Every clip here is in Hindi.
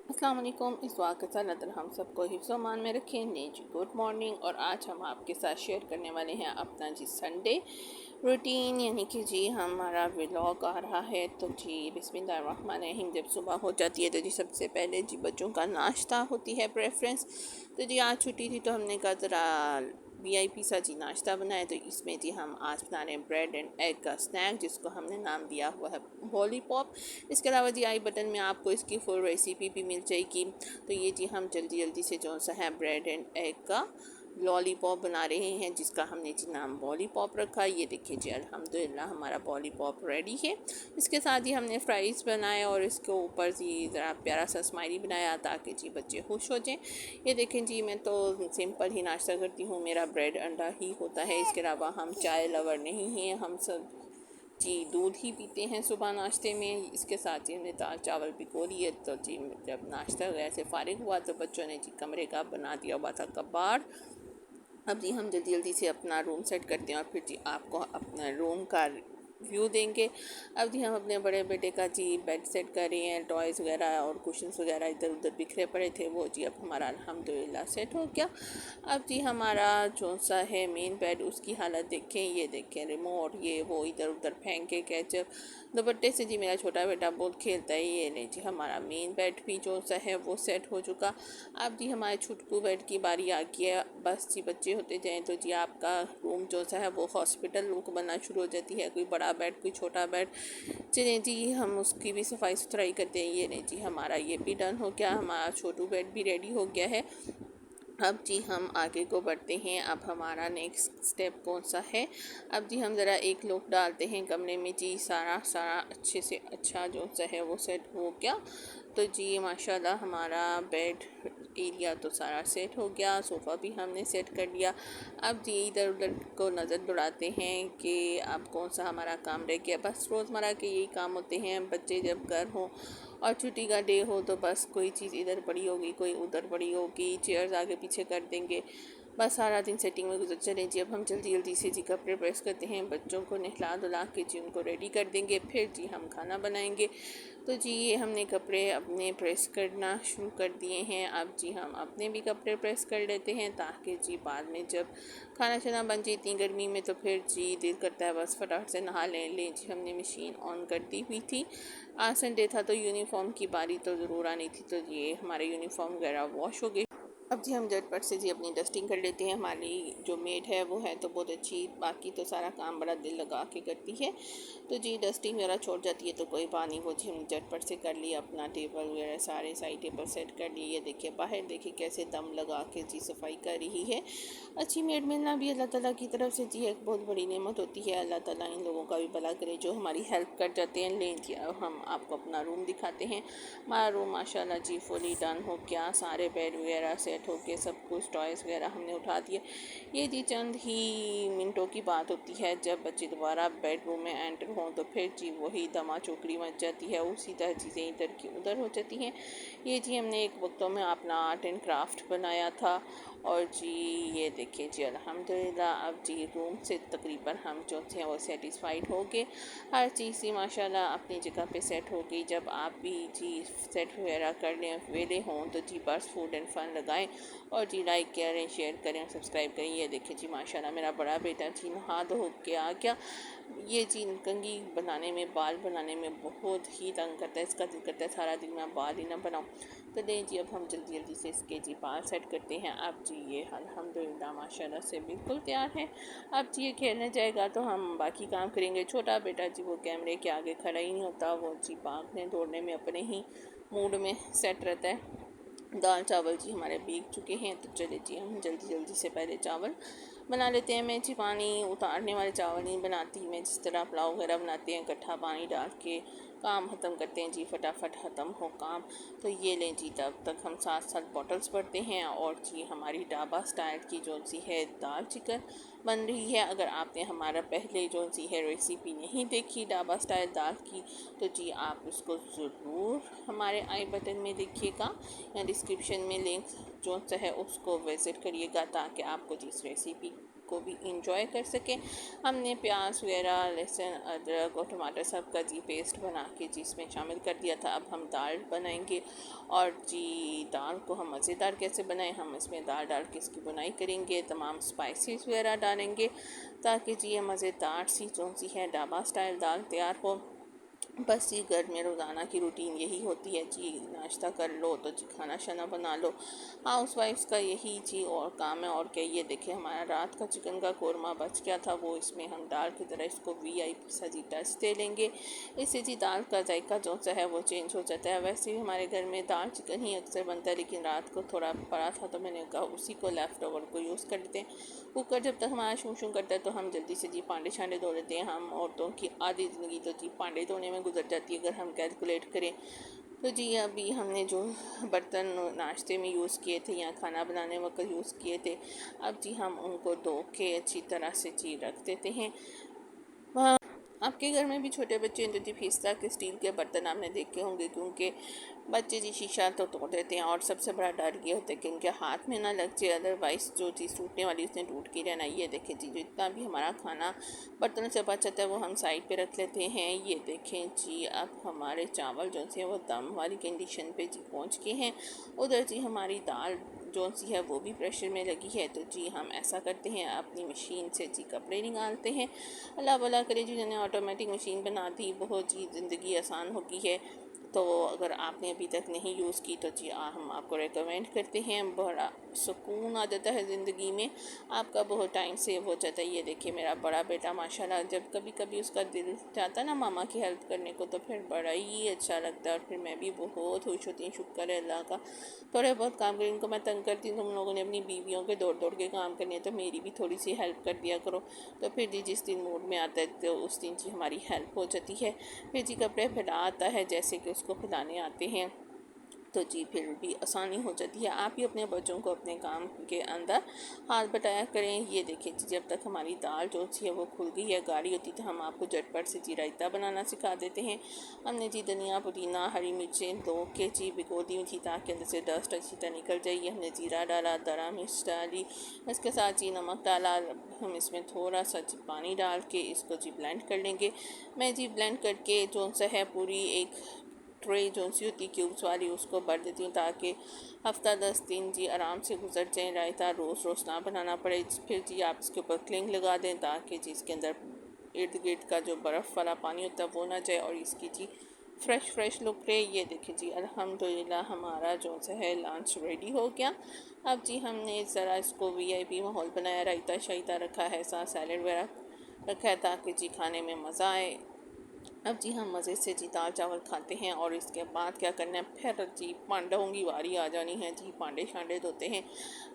अस्सलाम वालेकुम। इस दुआ के साथ अल्लाह ताला हम सबको हिफ्ज़ मान में रखें। ने जी गुड मॉर्निंग। और आज हम आपके साथ शेयर करने वाले हैं अपना जी संडे रूटीन, यानी कि जी हमारा व्लॉग आ रहा है। तो जी बिस्मिल्लाहिर्रहमानिर्रहीम। जब सुबह हो जाती है तो जी सबसे पहले जी बच्चों का नाश्ता होती है प्रेफरेंस। तो जी आज छुट्टी थी तो हमने कहा ज़रा वीआईपी सा जी नाश्ता बनाया। तो इसमें जी हम आज बना रहे हैं ब्रेड एंड एग का स्नैक, जिसको हमने नाम दिया हुआ है लॉलीपॉप। इसके अलावा जी आई बटन में आपको इसकी फुल रेसिपी भी मिल जाएगी। तो ये जी हम जल्दी जल्दी से जो सा है ब्रेड एंड एग का लॉलीपॉप बना रहे हैं, जिसका हमने जी नाम लॉलीपॉप रखा। ये देखिए जी अल्हम्दुलिल्लाह हमारा लॉलीपॉप रेडी है। इसके साथ ही हमने फ्राइज़ बनाए और इसके ऊपर जी ज़रा प्यारा सा स्माइली बनाया ताकि जी बच्चे खुश हो जाएं। ये देखें जी मैं तो सिंपल ही नाश्ता करती हूँ, मेरा ब्रेड अंडा ही होता है। इसके अलावा हम चाय लवर नहीं हैं, हम सब जी दूध ही पीते हैं सुबह नाश्ते में। इसके साथ ही हमने दाल चावल भिगो लिए। तो जी जब नाश्ता गया से फ़ारिग हुआ तो बच्चों ने जी कमरे का बना दिया हुआ था कबाड़। अब जी हम जल्दी जल्दी से अपना रूम सेट करते हैं और फिर जी आपको अपना रूम का व्यू देंगे। अब जी हम अपने बड़े बेटे का जी बेड सेट कर रहे हैं। टॉयज़ वगैरह और कुशन्स वगैरह इधर उधर बिखरे पड़े थे, वो जी अब हमारा अल्हम्दुलिल्लाह सेट हो गया। अब जी हमारा जो सा है मेन बेड, उसकी हालत देखें। ये देखें रिमोट ये वो इधर उधर फेंक के कैचअप दुपट्टे से जी मेरा छोटा बेटा बहुत खेलता है। ये नहीं जी हमारा मेन बेड भी जो सा है वो सेट हो चुका। अब जी हमारे छुटकू बेड की बारी आ गई है। बस जी बच्चे होते जाएँ तो जी आपका रूम जो सा है वो हॉस्पिटल लुक बनना शुरू हो जाती है। कोई बड़ा बेड कोई छोटा बेड, चलिए जी हम उसकी भी सफाई सुथराई करते हैं। ये नहीं जी हमारा ये भी डन हो गया, हमारा छोटू बेड भी रेडी हो गया है। अब जी हम आगे को बढ़ते हैं। अब हमारा नेक्स्ट स्टेप कौन सा है। अब जी हम ज़रा एक लुक डालते हैं कमरे में। जी सारा सारा अच्छे से अच्छा जो सा है वो सेट हो गया। तो जी माशाल्लाह हमारा बेड एरिया तो सारा सेट हो गया। सोफ़ा भी हमने सेट कर लिया। अब जी इधर उधर को नज़र दौड़ाते हैं कि अब कौन सा हमारा काम रह गया। बस रोज़मर्रा के यही काम होते हैं। बच्चे जब घर हों और छुट्टी का डे हो तो बस कोई चीज़ इधर पड़ी होगी कोई उधर पड़ी होगी, चेयर्स आगे पीछे कर देंगे, बस सारा दिन सेटिंग में गुजर चले जी। अब हम जल्दी जल्दी से जी कपड़े प्रेस करते हैं, बच्चों को नहला धुला के जी उनको रेडी कर देंगे, फिर जी हम खाना बनाएंगे। तो जी ये हमने कपड़े अपने प्रेस करना शुरू कर दिए हैं। अब जी हम अपने भी कपड़े प्रेस कर लेते हैं ताकि जी बाद में जब खाना शाना बन जाए इतनी गर्मी में तो फिर जी दिल करता है बस फटाफट से नहा लें जी। हमने मशीन ऑन कर दी हुई थी। आज संडे था तो यूनिफॉर्म की बारी तो ज़रूर आनी थी। तो ये हमारे यूनिफॉर्म वगैरह वॉश हो गई। अब जी हम झटपट से जी अपनी डस्टिंग कर लेते हैं। हमारी जो मेड है वो है तो बहुत अच्छी, बाकी तो सारा काम बड़ा दिल लगा के करती है। तो जी डस्टिंग वगैरह छोड़ जाती है तो कोई बात नहीं, वो जी हम झटपट से कर लिया। अपना टेबल वगैरह सारे साइड टेबल सेट कर लिए। ये देखिए बाहर देखिए कैसे दम लगा के जी सफाई कर रही है। अच्छी मेड मिलना भी अल्लाह ताला की तरफ से जी एक बहुत बड़ी नेमत होती है। अल्लाह ताला इन लोगों का भी भला करे जो हमारी हेल्प कर जाते हैं। लें जी अब हम आपको अपना रूम दिखाते हैं। हमारा रूम माशाल्लाह जी फुली डन हो गया। सारे बेड वगैरह सेट हो के सब कुछ टॉयज़ वगैरह हमने उठा दिए। ये जी चंद ही मिनटों की बात होती है, जब बच्चे दोबारा बेडरूम में एंटर हों तो फिर जी वही दमा चौकड़ी मच जाती है, उसी तरह चीज़ें इधर की उधर हो जाती हैं। ये जी हमने एक वक्तों में अपना आर्ट एंड क्राफ्ट बनाया था। और जी ये देखिए जी अल्हम्दुलिल्लाह अब जी रूम से तकरीबन हम जो थे वो सेटिस्फाइड हो गए। हर चीज़ सी माशाल्लाह अपनी जगह पे सेट हो गई। जब आप भी जी सेट वगैरह कर लें वेले हों तो जी बस फूड एंड फन लगाएं और जी लाइक करें शेयर करें और सब्सक्राइब करें। ये देखिए जी माशाल्लाह मेरा बड़ा बेटा जी नहा धो के आ गया। ये जी कंघी बनाने में बाल बनाने में बहुत ही तंग करता है, इसका दिल करता है सारा दिन मैं बाल ही ना बनाऊँ। तो नहीं जी अब हम जल्दी जल्दी से इसके जी बाल सेट करते हैं। अब जी ये अल्हम्दुलिल्लाह माशाल्लाह से बिल्कुल तैयार है। अब जी ये खेलने जाएगा तो हम बाकी काम करेंगे। छोटा बेटा जी वो कैमरे के आगे खड़ा ही नहीं होता, वो जी भागने दौड़ने में अपने ही मूड में सेट रहता है। दाल चावल जी हमारे भीग चुके हैं तो चले जी हम जल्दी जल्दी से पहले चावल बना लेते हैं। मैं जी पानी उतारने वाले चावल नहीं बनाती, मैं जिस तरह पुलाव वगैरह बनाते हैं इकट्ठा पानी डाल के काम ख़त्म करते हैं जी, फटाफट ख़त्म हो काम। तो ये लें जी तब तक हम साथ साथ बॉटल्स भरते हैं। और जी हमारी ढाबा स्टाइल की जो सी है दाल चिकन बन रही है। अगर आपने हमारा पहले जो सी है रेसिपी नहीं देखी ढाबा स्टाइल दाल की तो जी आप उसको ज़रूर हमारे आई बटन में देखिएगा या डिस्क्रिप्शन में लिंक जो सा है उसको विज़िट करिएगा ताकि आपको जिस रेसिपी को भी इंजॉय कर सकें। हमने प्याज वगैरह, लहसुन, अदरक और टमाटर सब का जी पेस्ट बना के जी इसमें शामिल कर दिया था। अब हम दाल बनाएंगे और जी दाल को हम मज़ेदार कैसे बनाएं, हम इसमें दाल डाल के इसकी बुनाई करेंगे, तमाम स्पाइसेस वगैरह डालेंगे ताकि जी ये मज़ेदार सी जो सी है ढाबा स्टाइल दाल तैयार हो। बस जी घर में रोज़ाना की रूटीन यही होती है जी, नाश्ता कर लो तो जी खाना शाना बना लो, हाउस वाइफ्स का यही जी और काम है। और क्या, ये देखें हमारा रात का चिकन का कोरमा बच गया था, वो इसमें हम दाल की तरह इसको वीआईपी सा जी टच दे लेंगे। इससे जी दाल का जायका जो सा है वो चेंज हो जाता है। वैसे भी हमारे घर में दाल चिकन ही अक्सर बनता है, लेकिन रात को थोड़ा पड़ा था तो मैंने कहा उसी को लेफ़्ट ओवर को यूज़ कर लेते हैं। कुकर जब तक हमारा शूं शूं करता है तो हम जल्दी से जी पांडे छांडे धो लेते हैं। हम औरतों की आधी ज़िंदगी तो जी पांडे धोने में गुजर जाती है अगर हम कैलकुलेट करें तो जी। अभी हमने जो बर्तन नाश्ते में यूज़ किए थे या खाना बनाने वक्त यूज़ किए थे, अब जी हम उनको धो के अच्छी तरह से जी रख देते हैं। आपके घर में भी छोटे बच्चे हैं तो जी फिस्ता के स्टील के बर्तन आपने देखे होंगे, क्योंकि बच्चे जी शीशा तो तोड़ देते हैं और सबसे बड़ा डर ये होता है कि उनके हाथ में ना लग जाए, अदरवाइज़ जो चीज़ टूटने वाली उसने टूट के रहना। ये देखें जी, जो इतना भी हमारा खाना बर्तनों से बच जाता है वो हम साइड पे रख लेते हैं। ये देखें जी, अब हमारे चावल जो से वो दम वाली कंडीशन पे जी पहुँच गए हैं। उधर जी हमारी दाल जो सी है वो भी प्रेशर में लगी है, तो जी हम ऐसा करते हैं अपनी मशीन से जी कपड़े निकालते हैं। अल्लाह भला करे जी जिन्हें ऑटोमेटिक मशीन बना दी, बहुत जी ज़िंदगी आसान हो गई है। तो अगर आपने अभी तक नहीं यूज़ की तो जी हम आपको रेकमेंड करते हैं। बड़ा सुकून आ जाता है ज़िंदगी में, आपका बहुत टाइम सेव हो जाता है। ये देखिए मेरा बड़ा बेटा माशाल्लाह, जब कभी कभी उसका दिल चाहता है ना मामा की हेल्प करने को, तो फिर बड़ा ही अच्छा लगता है और फिर मैं भी बहुत खुश होती हूँ। शुक्र है अल्लाह का। थोड़े बहुत काम करें, इनको मैं तंग करती हूँ, तुम लोगों ने अपनी बीवियों के दौड़ दौड़ के काम करने हैं तो मेरी भी थोड़ी सी हेल्प कर दिया करो। तो फिर जी जिस दिन मूड में आता है तो उस दिन जी हमारी हेल्प हो जाती है। फिर जी कपड़े फैला आता है जैसे कि उसको फैलाने आते हैं, तो जी फिर भी आसानी हो जाती है। आप ही अपने बच्चों को अपने काम के अंदर हाथ बटाया करें। ये देखिए जी, जब तक हमारी दाल जो सी है वो खुल गई है, गाढ़ी होती तो हम आपको झटपट से जी रायता बनाना सिखा देते हैं। हमने जी धनिया, पुदीना, हरी मिर्चें धो के जी भिगो दी थी ताकि अंदर से डस्ट अच्छी तरह निकल जाइए। हमने जीरा डाला, दरा मिर्च डाली, इसके साथ जी नमक डाला। हम इसमें थोड़ा सा जी पानी डाल के इसको जी ब्लेंड कर लेंगे। मैं जी ब्लेंड करके जो सा है पूरी एक ट्रे जो सी होती क्यूब्स वाली उसको भर देती हूँ ताकि हफ्ता 10 दिन जी आराम से गुजर जाए, रायता रोज़ रोज़ ना बनाना पड़े। फिर जी आप इसके ऊपर क्लिंग लगा दें ताकि जी इसके अंदर इर्द गिर्द का जो बर्फ़ वाला पानी होता है वो ना जाए और इसकी जी फ्रेश लुक रहे। ये देखिए जी अल्हम्दुलिल्लाह हमारा जो है लंच रेडी हो गया। अब जी हमने ज़रा इसको वीआईपी माहौल बनाया, रायता शायता रखा है, साथ सैलड वगैरह रखा है ताकि जी खाने में मज़ा आए। अब जी हम मज़े से जी दाल चावल खाते हैं और इसके बाद क्या करना है, फिर जी पांडवों की बारी आ जानी है जी, पांडे शांडे धोते हैं।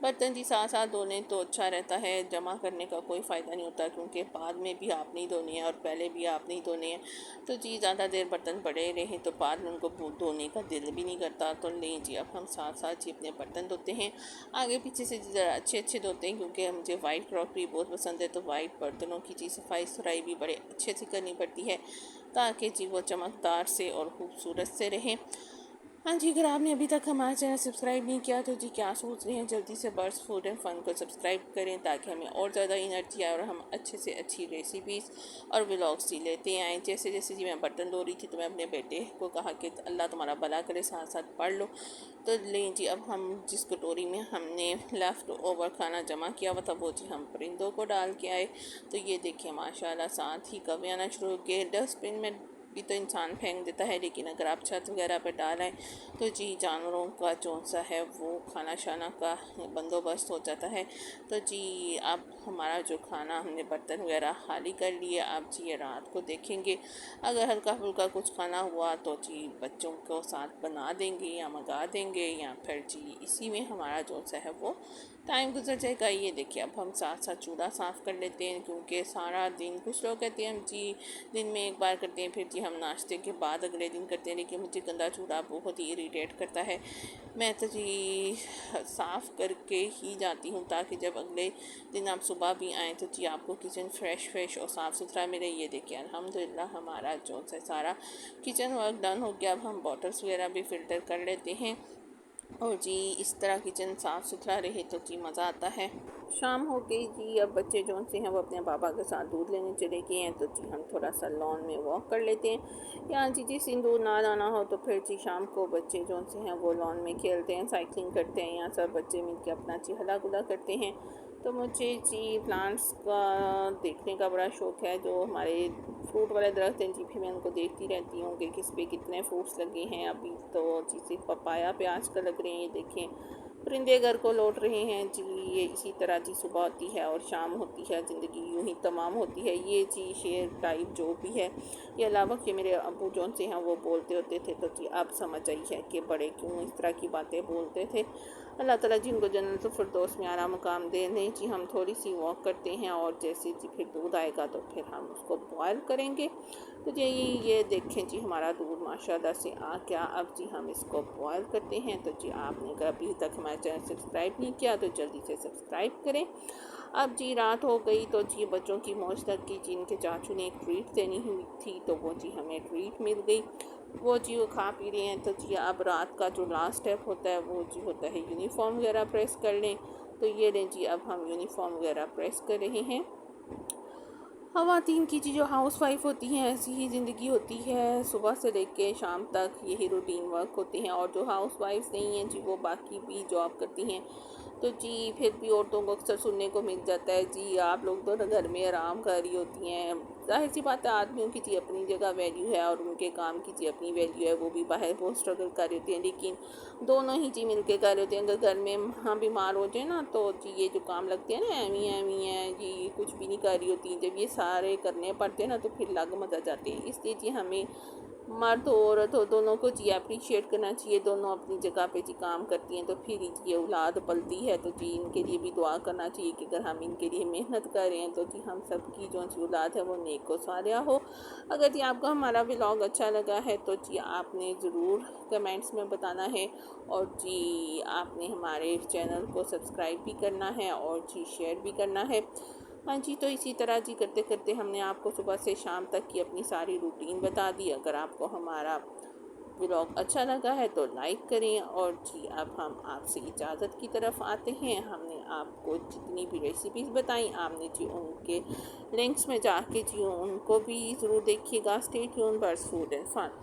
बर्तन जी साथ साथ धो लें तो अच्छा रहता है, जमा करने का कोई फ़ायदा नहीं होता क्योंकि बाद में भी आप नहीं धोने हैं और पहले भी आप नहीं धोने हैं। तो जी ज़्यादा देर बर्तन पड़े रहें तो बाद में उनको धोने का दिल भी नहीं करता। तो लें जी अब हम साथ साथ जी अपने बर्तन धोते हैं, आगे पीछे से जी ज़रा अच्छे अच्छे धोते हैं क्योंकि मुझे वाइट क्रॉकरी बहुत पसंद है। तो वाइट बर्तनों की जी सफाई सुथराई भी बड़े अच्छे से करनी पड़ती है ताकि जी वो चमकदार से और खूबसूरत से रहें। हाँ जी, अगर आपने अभी तक हमारा चैनल सब्सक्राइब नहीं किया तो जी क्या सोच रहे हैं, जल्दी से बर्ड्स फूड एंड फन को सब्सक्राइब करें ताकि हमें और ज़्यादा एनर्जी आए और हम अच्छे से अच्छी रेसिपीज़ और व्लॉग्स ही लेते आएँ। जैसे जैसे जी मैं बर्तन धो रही थी तो मैं अपने बेटे को कहा कि अल्लाह तुम्हारा भला करे, साथ साथ पढ़ लो। तो लें जी अब हम जिस कटोरी में हमने लेफ़्ट ओवर खाना जमा किया हुआ था वो जी हम परिंदों को डाल के आए। तो ये देखिए माशाल्लाह साथ ही कभी आना शुरू हो गए। डस्टबिन में भी तो इंसान फेंक देता है, लेकिन अगर आप छत वगैरह पर डालें तो जी जानवरों का जो सा है वो खाना शाना का बंदोबस्त हो जाता है। तो जी अब हमारा जो खाना हमने बर्तन वगैरह खाली कर लिए, अब जी ये रात को देखेंगे। अगर हल्का फुल्का कुछ खाना हुआ तो जी बच्चों को साथ बना देंगे या मंगा देंगे या फिर जी इसी में हमारा जो सा है वो टाइम गुजर जाएगा। ये देखिए अब हम साथ साथ चूल्हा साफ़ कर लेते हैं क्योंकि सारा दिन कुछ लोग कहते हैं हम जी दिन में एक बार करते हैं, फिर जी हम नाश्ते के बाद अगले दिन करते हैं, लेकिन मुझे गंदा चूल्हा बहुत ही इरीटेट करता है। मैं तो जी साफ़ करके ही जाती हूँ ताकि जब अगले दिन आप सुबह भी आएँ तो जी आपको किचन फ्रेश और साफ़ सुथरा मिले। ये देखिए अल्हम्दुलिल्लाह हमारा जो है सारा किचन वर्क डन हो गया। अब हम बॉटल्स वगैरह भी फ़िल्टर कर लेते हैं और जी इस तरह किचन साफ़ सुथरा रहे तो जी मज़ा आता है। शाम हो गई जी। अब बच्चे जो से हैं वो अपने पापा के साथ दूध लेने चले गए हैं, तो जी हम थोड़ा सा लॉन में वॉक कर लेते हैं। या जी सिंदूर ना लाना हो तो फिर जी शाम को बच्चे जो से हैं वो लॉन में खेलते हैं, साइकिलिंग करते हैं, या सब बच्चे मिलकर अपना जी हला गुला करते हैं। तो मुझे जी प्लांट्स का देखने का बड़ा शौक़ है। जो हमारे फ्रूट वाले दरख्त हैं जी, फिर मैं उनको देखती रहती हूँ कि किस पे कितने फ्रूट्स लगे हैं। अभी तो जी सिर्फ पपाया पे आजकल लग रहे हैं, ये देखें। परिंदे घर को लौट रहे हैं जी। ये इसी तरह जी सुबह होती है और शाम होती है, ज़िंदगी यूं ही तमाम होती है। ये जी शेर टाइप जो भी है, ये अलावा कि मेरे अबू जौन से हैं वो बोलते होते थे, तो जी आप समझ आई है कि बड़े क्यों इस तरह की बातें बोलते थे। अल्लाह ताला जी उनको जन्नतुल फिरदौस में आला मुकाम दे। नहीं जी, हम थोड़ी सी वॉक करते हैं और जैसे जी फिर दूध आएगा तो फिर हम उसको बॉयल करेंगे। तो जी ये देखें जी हमारा दूध माशाल्लाह से आ गया। अब जी हम इसको बॉयल करते हैं। तो जी आपने अगर अभी तक हमारे चैनल सब्सक्राइब नहीं किया तो जल्दी से सब्सक्राइब करें। अब जी रात हो गई तो जी बच्चों की मौज लग गई जी। इनके चाचू ने एक ट्रीट देनी हुई थी, तो वो जी हमें ट्रीट मिल गई। वो जी वो खा पी रहे हैं। तो जी अब रात का जो लास्ट स्टेप होता है वो जी होता है यूनिफॉर्म वगैरह प्रेस कर लें। तो ये लें जी, अब हम यूनिफॉर्म वगैरह प्रेस कर रहे हैं। ख़वातीन की जी जो हाउस वाइफ होती हैं ऐसी ही ज़िंदगी होती है, सुबह से लेके शाम तक यही रूटीन वर्क होते हैं। और जो हाउस वाइफ नहीं हैं जी वो बाकी भी जॉब करती हैं, तो जी फिर भी औरतों को अक्सर सुनने को मिल जाता है जी आप लोग तो ना घर में आराम कर रही होती हैं। ज़ाहिर सी बात है, आदमियों की जी अपनी जगह वैल्यू है और उनके काम की जी अपनी वैल्यू है। वो भी बाहर बहुत स्ट्रगल कर रही होती हैं, लेकिन दोनों ही जी मिलके कर रहे होते हैं। अगर घर में हाँ बीमार हो जाए ना, तो जी ये जो काम लगते हैं ना एवी एवी हैं जी, कुछ भी नहीं कर रही होती। जब ये सारे करने पड़ते हैं ना तो फिर अलग मजा जाते हैं। इसलिए जी हमें मर्द हो औरत हो दोनों को जी अप्रिशिएट करना चाहिए। दोनों अपनी जगह पे जी काम करती हैं, तो फिर ही जी ये औलाद पलती है। तो जी इनके लिए भी दुआ करना चाहिए कि अगर हम इनके लिए मेहनत कर रहे हैं तो जी हम सबकी जो सी औलाद है वो नेक व सालिहा हो। अगर जी आपको हमारा व्लॉग अच्छा लगा है तो जी आपने ज़रूर कमेंट्स में बताना है। और जी आपने हमारे चैनल को सब्सक्राइब भी करना है और जी शेयर भी करना है। हाँ जी, तो इसी तरह जी करते करते हमने आपको सुबह से शाम तक की अपनी सारी रूटीन बता दी। अगर आपको हमारा व्लॉग अच्छा लगा है तो लाइक करें। और जी अब हम आपसे इजाज़त की तरफ आते हैं। हमने आपको जितनी भी रेसिपीज़ बताई आपने जी उनके लिंक्स में जाके जी उनको भी ज़रूर देखिएगा। Stay tuned for food and fun.